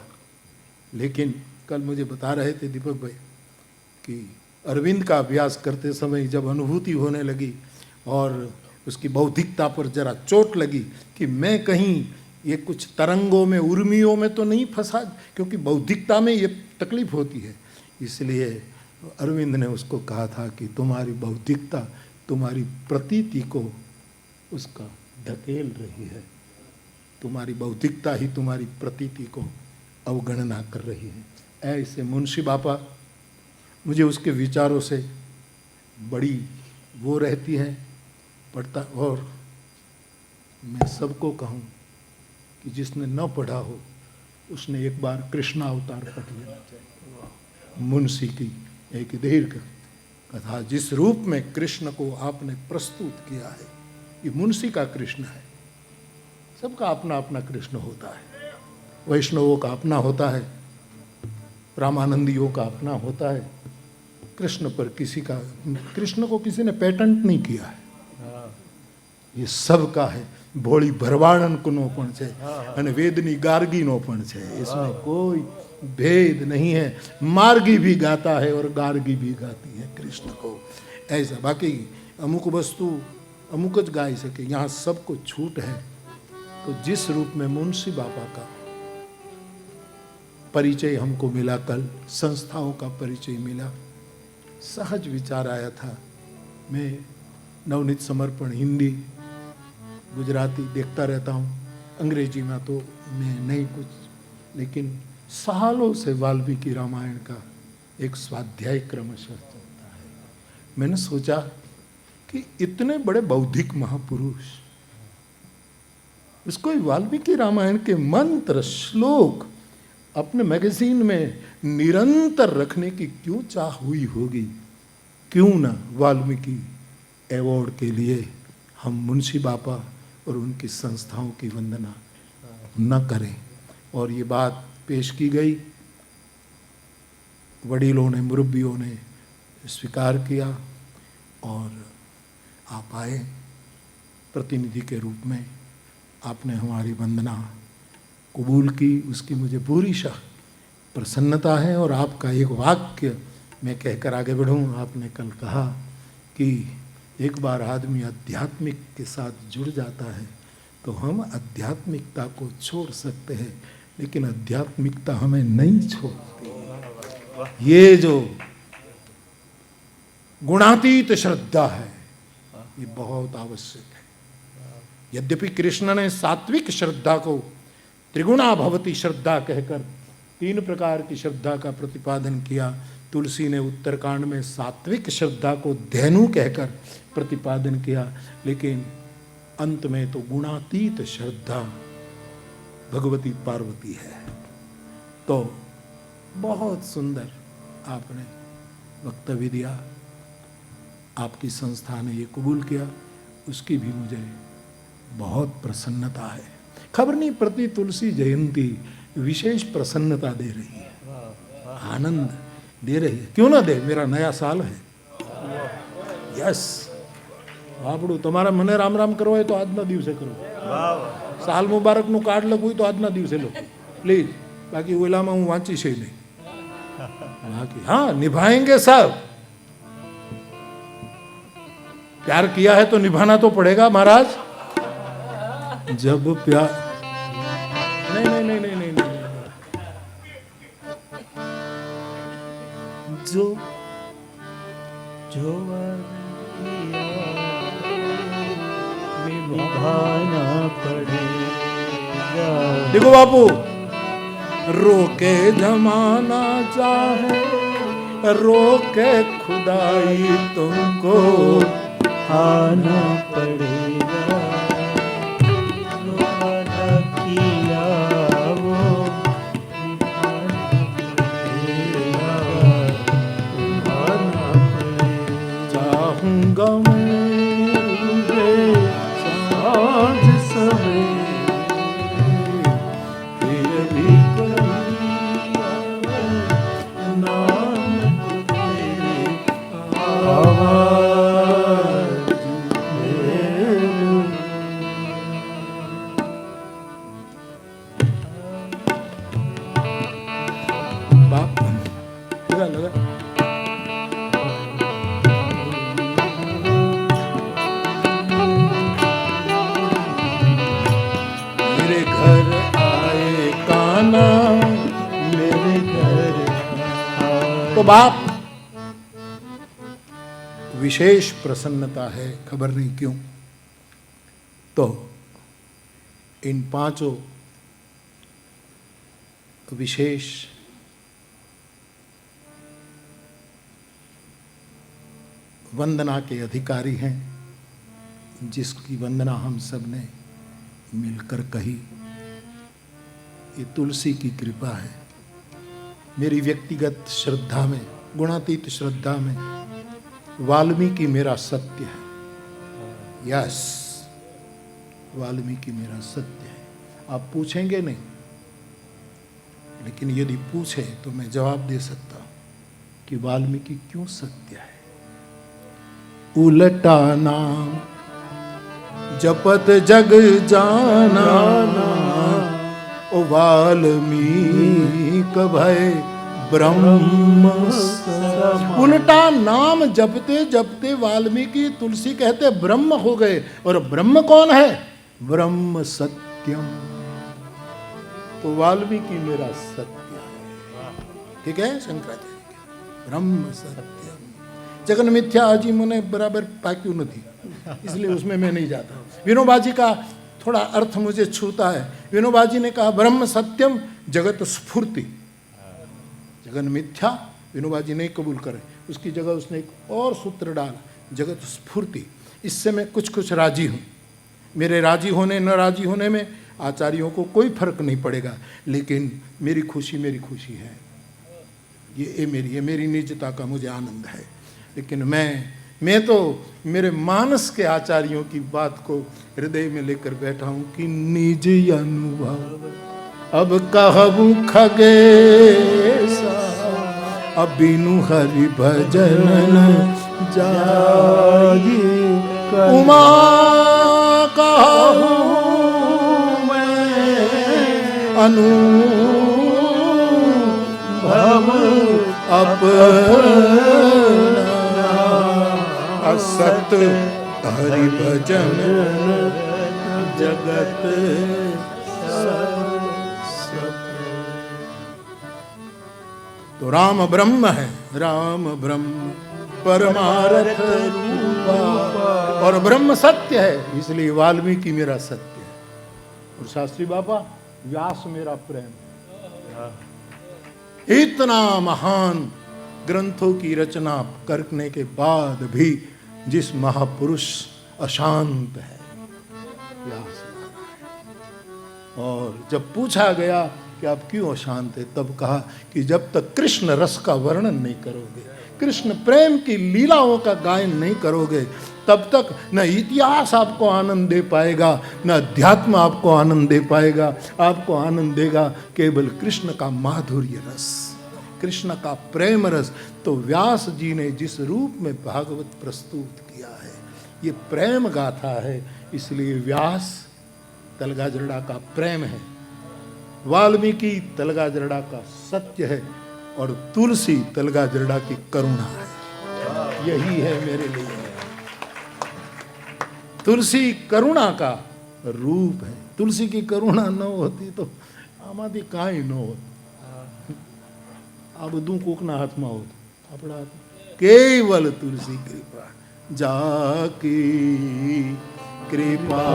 लेकिन कल मुझे बता रहे थे दीपक भाई कि अरविंद का अभ्यास करते समय जब अनुभूति होने लगी और उसकी बौद्धिकता पर जरा चोट लगी कि मैं कहीं ये कुछ तरंगों में, उर्मियों में तो नहीं फंसा, क्योंकि बौद्धिकता में ये तकलीफ होती है. इसलिए अरविंद ने उसको कहा था कि तुम्हारी बौद्धिकता तुम्हारी प्रतीति को उसका धकेल रही है. तुम्हारी बौद्धिकता ही तुम्हारी प्रतीति को अवगणना कर रही है. ऐसे मुंशी बापा मुझे उसके विचारों से बड़ी वो रहती है पढ़ता। और मैं सबको कहूँ कि जिसने न पढ़ा हो उसने एक बार कृष्ण अवतार पढ़ लेना चाहिए। मुंशी की एक दीर्घ कथा, जिस रूप में कृष्ण को आपने प्रस्तुत किया है, ये मुंशी का कृष्ण है। सबका अपना अपना कृष्ण होता है, वैष्णवों का अपना होता है, रामानंदियों का अपना होता है। कृष्ण पर किसी का, कृष्ण को किसी ने पेटेंट नहीं किया है, ये सबका है। भोली भरवाड़न को नो पण छे अने वेदनी गार्गी नो पण छे, इसमें कोई भेद नहीं है। मार्गी भी गाता है और गार्गी भी गाती है कृष्ण को, ऐसा। बाकी अमुक वस्तु अमुक ज गाई सके, यहाँ सबको छूट है। तो जिस रूप में मुंशी बाबा का परिचय हमको मिला, कल संस्थाओं का परिचय मिला, सहज विचार आया था। मैं नवनीत समर्पण हिंदी गुजराती देखता रहता हूँ, अंग्रेजी में तो मैं नहीं कुछ, लेकिन सालों से वाल्मीकि रामायण का एक स्वाध्याय क्रमशः चलता है। मैंने सोचा कि इतने बड़े बौद्धिक महापुरुष, इसको वाल्मीकि रामायण के मंत्र श्लोक अपने मैगजीन में निरंतर रखने की क्यों चाह हुई होगी। क्यों ना वाल्मीकि अवार्ड के लिए हम मुंशी बापा और उनकी संस्थाओं की वंदना न करें। और ये बात पेश की गई, वडीलों ने, मुरब्बियों ने स्वीकार किया और आप आए प्रतिनिधि के रूप में, आपने हमारी वंदना कबूल की, उसकी मुझे पूरी प्रसन्नता है। और आपका एक वाक्य मैं कहकर आगे बढ़ूं। आपने कल कहा कि एक बार आदमी आध्यात्मिक के साथ जुड़ जाता है तो हम आध्यात्मिकता को छोड़ सकते हैं, लेकिन आध्यात्मिकता हमें नहीं छोड़ती। ये जो गुणातीत श्रद्धा है, ये बहुत आवश्यक है। यद्यपि कृष्ण ने सात्विक श्रद्धा को त्रिगुणा भवती श्रद्धा कहकर 3 प्रकार की श्रद्धा का प्रतिपादन किया, तुलसी ने उत्तरकांड में सात्विक श्रद्धा को धेनु कहकर प्रतिपादन किया, लेकिन अंत में तो गुणातीत श्रद्धा भगवती पार्वती है। तो बहुत सुंदर आपने वक्तव्य दिया, आपकी संस्था ने ये कबूल किया, उसकी भी मुझे बहुत प्रसन्नता है। खबर नहीं, प्रति तुलसी जयंती विशेष प्रसन्नता दे रही है, आनंद दे रही है। क्यों ना दे, मेरा नया साल है। यस, આપણું તમારા મને રામ રામ કરવો હોય તો આજના દિવસે કરો, સાલ મુબારકનું કાર્ડ લખવું હોય તો આજના દિવસે લખો પ્લીઝ, બાકી ઓલામાં હું વાંચીશ નહીં। બાકી हाँ, निभाएंगे सब। प्यार किया है तो निभाना तो पड़ेगा महाराज। जब प्यार नहीं नहीं नहीं नहीं नहीं, नहीं। जो जो निभाना पड़ेगा। देखो बापू, रोके जमाना चाहे, रोके खुदाई, तुमको आना पड़ेगा। वादा किया वो निभाना पड़ेगा। चाहूंगा मैं आज सवेरे फिर भी नाम तेरे आवाज में। बाप लगा लगा मेरे घर आए काना, मेरे घर तो बाप विशेष प्रसन्नता है, खबर नहीं क्यों। तो इन 5 विशेष वंदना के अधिकारी हैं, जिसकी वंदना हम सब ने मिलकर कही। ये तुलसी की कृपा है। मेरी व्यक्तिगत श्रद्धा में, गुणातीत श्रद्धा में, वाल्मीकि मेरा सत्य है। यस, वाल्मीकि मेरा सत्य है। आप पूछेंगे नहीं, लेकिन यदि पूछे तो मैं जवाब दे सकता हूं कि वाल्मीकि क्यों सत्य है। उलटा नाम जपत जग जाना, ओ वाल्मीकि भय ब्रह्म। उल्टा नाम जपते जपते वाल्मीकि तुलसी कहते ब्रह्म हो गए। और ब्रह्म कौन है? ब्रह्म सत्यम। तो वाल्मीकि मेरा सत्य है। ठीक है शंकराचार्य, ब्रह्म सत्यम। जगन मिथ्या अजी मुने बराबर पाक्यू नहीं, इसलिए उसमें मैं नहीं जाता। विनोबाजी का थोड़ा अर्थ मुझे छूता है। विनोबाजी ने कहा ब्रह्म सत्यम जगत स्फूर्ति। जगन मिथ्या विनोबाजी नहीं कबूल करे, उसकी जगह उसने एक और सूत्र डाला, जगत स्फूर्ति। इससे मैं कुछ कुछ राजी हूँ। मेरे राजी होने न राजी होने में आचार्यों को कोई फर्क नहीं पड़ेगा, लेकिन मेरी खुशी है। ये मेरी निजता का मुझे आनंद है। लेकिन मैं तो मेरे मानस के आचार्यों की बात को हृदय में लेकर बैठा हूं कि निज अनुभव अब कहबू खगेसा, अब बिनु हरि भजन जाई। उमा कहूँ मैं अनुभव अपना, असत हरि भजन जगत तो राम ब्रह्म है, राम ब्रह्म परमार्थ रूपा, और ब्रह्म सत्य है, इसलिए वाल्मीकि मेरा सत्य है। और शास्त्री बाबा व्यास मेरा प्रेम। इतना महान ग्रंथों की रचना करने के बाद भी जिस महापुरुष अशांत है, व्यास। और जब पूछा गया कि आप क्यों अशांत है, तब कहा कि जब तक कृष्ण रस का वर्णन नहीं करोगे, कृष्ण प्रेम की लीलाओं का गायन नहीं करोगे, तब तक न इतिहास आपको आनंद दे पाएगा, न अध्यात्म आपको आनंद दे पाएगा। आपको आनंद देगा केवल कृष्ण का माधुर्य रस, कृष्ण का प्रेम रस। तो व्यास जी ने जिस रूप में भागवत प्रस्तुत किया है, ये प्रेम गाथा है। इसलिए व्यास तलगाजरड़ा का प्रेम है, वाल्मीकि तलगाजरड़ा का सत्य है, और तुलसी तलगाजरड़ा की करुणा है। यही है मेरे लिए। तुलसी करुणा का रूप है। तुलसी की करुणा न होती तो आमादी काई न होत। आ બધું કોકના હાથમાં હોત, આપણા કેવલ तुलसी कृपा। जाकी कृपा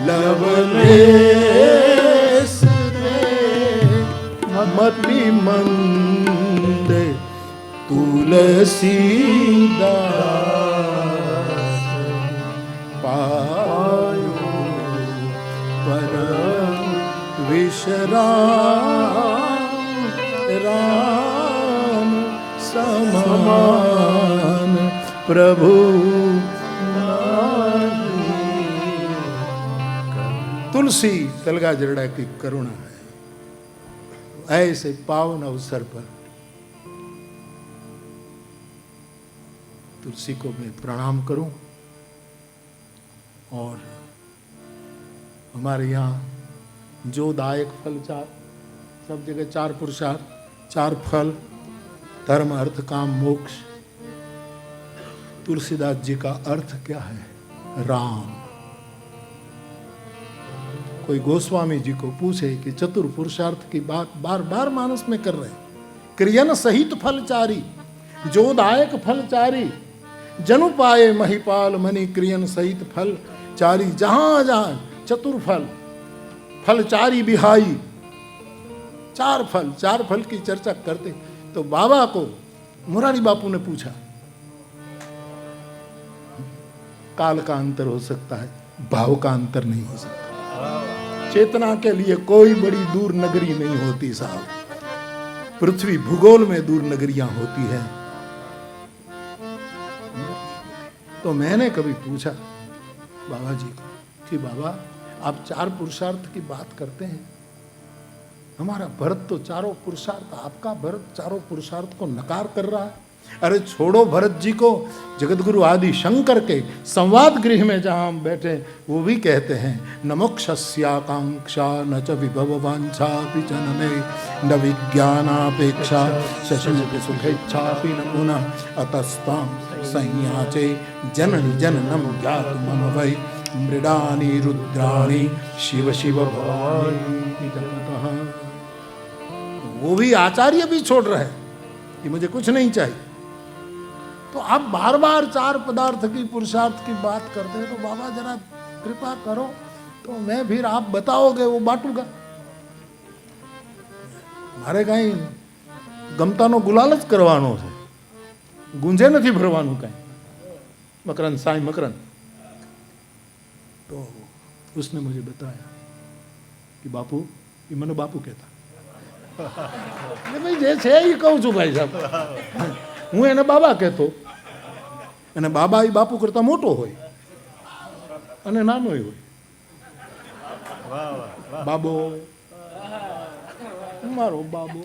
लवलेस मति मंद तुलसीदास पायो परम विश्राम। राम समान प्रभु तुलसी तलगाजरड़ा की करुणा है। ऐसे पावन अवसर पर तुलसी को मैं प्रणाम करूं। और हमारे यहाँ जो दायक फल चार, सब जगह चार पुरुषार्थ, चार फल, धर्म अर्थ काम मोक्ष। तुलसीदास जी का अर्थ क्या है? राम। कोई गोस्वामी जी को पूछे कि चतुर पुरुषार्थ की बात बार बार मानस में कर रहे हैं। क्रियन सहित फलचारी, जो दायक फलचारी, जनु पाए महिपाल मणि क्रियन सहित फलचारी। जहां जहां चतुर्फल फलचारी बिहाई, चार फल की चर्चा करते। तो बाबा को मुरारी बापू ने पूछा काल का अंतर हो सकता है, भाव का अंतर नहीं हो सकता। चेतना के लिए कोई बड़ी दूर नगरी नहीं होती साहब, पृथ्वी भूगोल में दूर नगरियां होती है। तो मैंने कभी पूछा बाबा जी को कि बाबा आप 4 पुरुषार्थ की बात करते हैं, हमारा भरत तो चारों पुरुषार्थ, आपका भरत चारों पुरुषार्थ को नकार कर रहा है। अरे छोड़ो भरत जी को, जगतगुरु आदि शंकर के संवाद गृह में जहां हम बैठे वो भी कहते हैं न मोक्षस्याकांक्षा न च विभव वांछा जनने न विज्ञानापेक्षा शशिमति सुखेच्छापि न पुनः अतस्तां संयाचे जननि जननम ज्ञात मम वै मृडानि रुद्राणि शिव शिव भवानि जगतः। वो भी आचार्य भी छोड़ रहे हैं कि मुझे कुछ नहीं चाहिए। तो आप बार बार 4 पदार्थ की पुरुषार्थ की बात करते हैं, तो बाबा जरा कृपा करो, तो मैं फिर आप बताओगे वो बांटूंगा। मारे कहीं गमतानो गुलाल ज करवानो है, गुंजे नहीं भरवानु कहीं मकरंद साईं मकरंद। तो उसने मुझे बताया कि बापू, ये मनो बापू कहता भाई जे छे ई कहूं छुं भाई साहब, हूँ एने बाबा कहतो, અને બાબા એ બાપુ કરતા મોટો હોય અને નાનો હોય। બાબો મારો બાબો,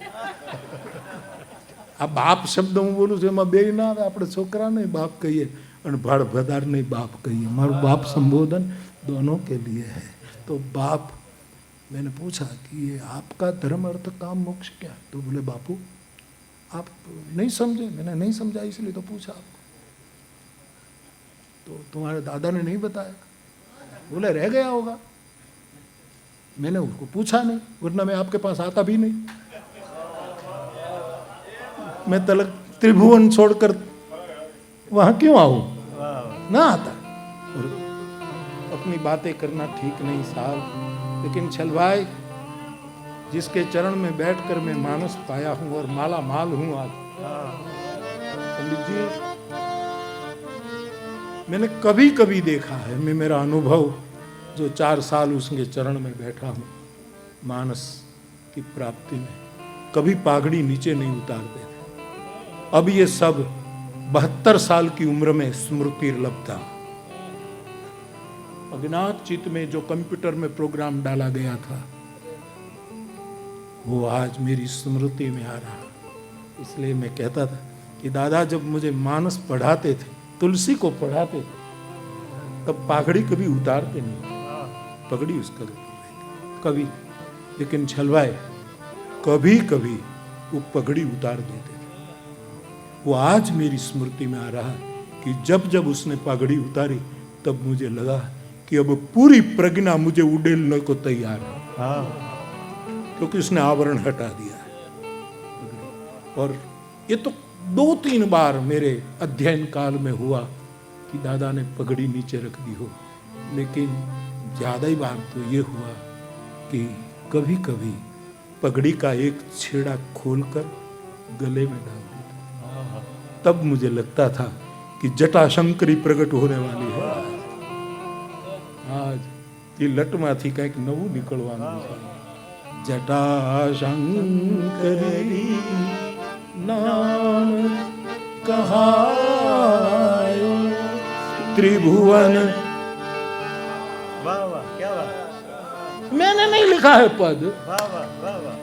આ બાપ શબ્દ હું બોલું છું એમાં બે ના આવે, આપણે છોકરાને બાપ કહીએ અને ભાડ ભદારને બાપ કહીએ। મારું બાપ संबोधन दोनों के लिए है। तो बाप, मैंने पूछा कि ये आपका धर्म अर्थ काम मोक्ष क्या? तो बोले बापू आप नहीं समझे। मैंने नहीं समझा इसलिए तो पूछा आपको। तो तुम्हारे दादा ने नहीं बताया? बोले रह गया होगा। मैंने उसको पूछा नहीं, वरना मैं आपके पास आता भी नहीं। मैं तलक त्रिभुवन छोड़कर वहां क्यों आऊं, ना आता। और अपनी बातें करना ठीक नहीं साहब, लेकिन चल भाई, जिसके चरण में बैठकर मैं मानस पाया हूं और माला माल हूं आज। पंडित जी, मैंने कभी कभी देखा है, मैं मेरा अनुभव जो 4 साल उसके चरण में बैठा हूं मानस की प्राप्ति में, कभी पागड़ी नीचे नहीं उतारते थे। अब ये सब 72 साल की उम्र में स्मृति लब्धा। अज्ञात चित्त में जो कंप्यूटर में प्रोग्राम डाला गया था वो आज मेरी स्मृति में आ रहा। इसलिए मैं कहता था कि दादा जब मुझे मानस पढ़ाते थे, तुलसी को पढ़ाते थे, तब पागड़ी कभी उतारते नहीं थे, पगड़ी उसका कभी, लेकिन छलवाए कभी कभी वो पगड़ी उतार देते थे। वो आज मेरी स्मृति में आ रहा कि जब जब उसने पगड़ी उतारी तब मुझे लगा कि अब पूरी प्रज्ञा मुझे उड़ेलने को तैयार है, क्योंकि उसने आवरण हटा दिया है। और ये तो 2-3 बार मेरे अध्ययन काल में हुआ कि दादा ने पगड़ी नीचे रख दी हो, लेकिन ज्यादा ही बार तो ये हुआ कि कभी कभी पगड़ी का एक छेड़ा खोलकर गले में डाल देता। तब मुझे लगता था कि जटाशंकरी प्रकट होने वाली है। आज ये लटमाथी કંઈક નવું નીકળવાનું છે। जटाशंकरी नाम कहायो त्रिभुवन। वाह वाह, क्या बात। मैंने नहीं लिखा है पद। वाह वाह वाह वाह।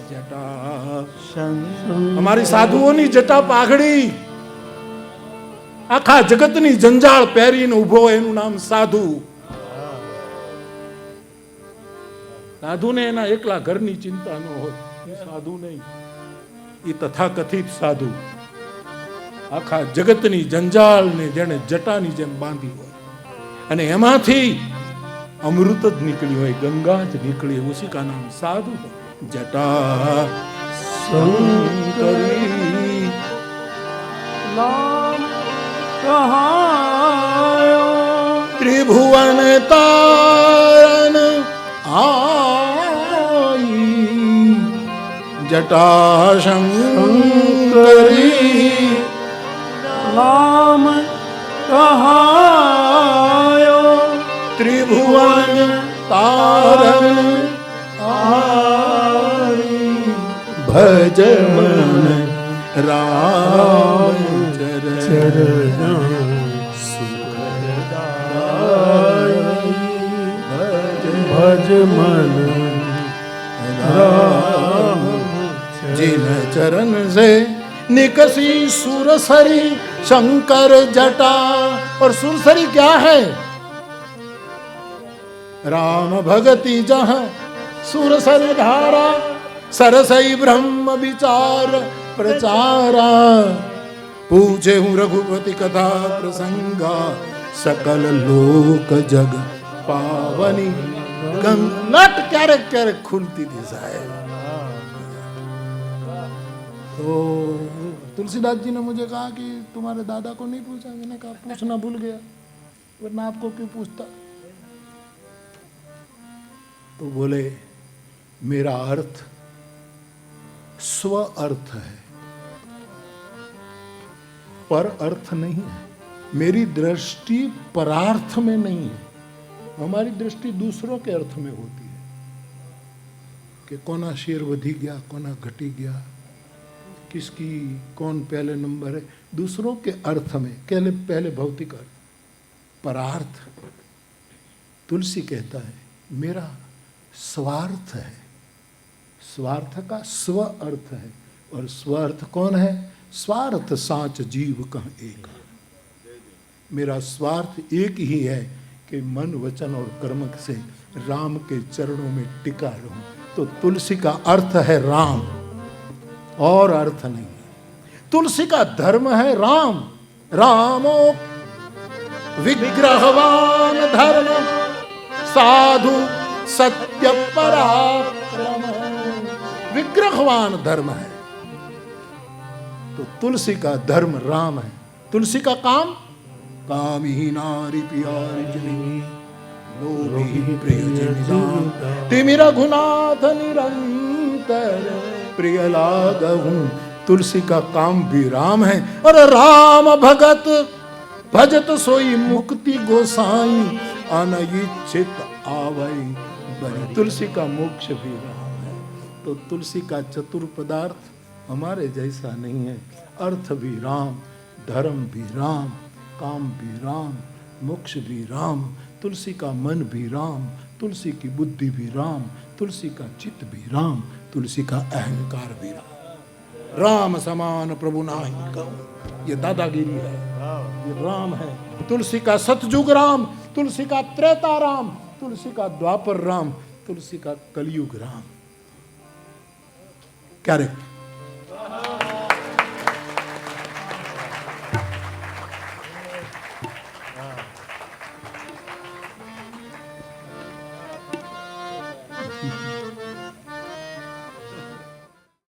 जटा हमारी साधुओं जटा पाघड़ी आखा जगतनी जंजाळ પહેરીને ઉભો, એનું નામ સાધુ। साधु ने एना एकला घरनी चिंता न हो, साधु नहीं, ये तथाकथित साधु आखा जगतनी जंजाल ने जेने जटानी जेम बांधी हो, अने एमांथी अमृत ज निकळ्यो होय, गंगा ज निकळी, उसी का नाम साधु है। जटा शंकरी नाम कहायो त्रिभुवन तारन आई जटा शंकरी नाम कहायो त्रिभुवन तारण आरी, भज मन राम चरण सुखदाई, भज मन राम जिन चरण से निकसी सुरसरी शंकर जटा। और सुरसरी क्या है? राम भगति जहाँ सुरसरी धारा, सरसई ब्रह्म विचार प्रचारा। पूछे हूँ रघुपति कथा प्रसंगा, सकल लोक जग पावनी गंगा। क्यारे क्यारे खुलती थी साहेब। तो तुलसीदास जी ने मुझे कहा कि तुम्हारे दादा को नहीं पूछा। मैंने कहा पूछना भूल गया, वरना आपको क्यों पूछता। तो बोले मेरा अर्थ स्व अर्थ है, पर अर्थ नहीं है। मेरी दृष्टि परार्थ में नहीं है। हमारी दृष्टि दूसरों के अर्थ में होती है कि कोना शेर वधी गया, कोना घटी गया, किसकी कौन पहले नंबर है, दूसरों के अर्थ में। पहले भौतिक अर्थ, परार्थ। तुलसी कहता है मेरा स्वार्थ है। स्वार्थ का स्व अर्थ है। और स्वार्थ कौन है? स्वार्थ साच जीव कहाँ एक। मेरा स्वार्थ एक ही है कि मन वचन और कर्म से राम के चरणों में टिका रहूं। तो तुलसी का अर्थ है राम, और अर्थ नहीं है। तुलसी का धर्म है राम। रामो विग्रहवान धर्म, साधु सत्य पराक्रम। विग्रहवान धर्म है। तो तुलसी का धर्म राम है। तुलसी का काम, काम ही नारी प्यारी जनी, लोभी प्रिय जनिदान। तिमिर घुनाथ निरंतर प्रिय लागहूं। तुलसी का काम भी राम है। और राम भगत भजत सोई मुक्ति गोसाई, अनइच्छित आवई बनी। तुलसी का मोक्ष भी राम है। तो तुलसी का चतुर पदार्थ हमारे जैसा नहीं है। अर्थ भी राम, धर्म भी राम, काम भी राम, मोक्ष भी राम। तुलसी का मन भी राम, तुलसी की बुद्धि भी राम, तुलसी का चित्त भी राम, तुलसी का अहंकार भी राम। राम समान प्रभु नाहि कहूं, ये दादागिरी है, ये राम है। तुलसी का सतयुग राम, तुलसी का त्रेता राम, तुलसी का द्वापर राम, तुलसी का कलयुग राम। क्या रे?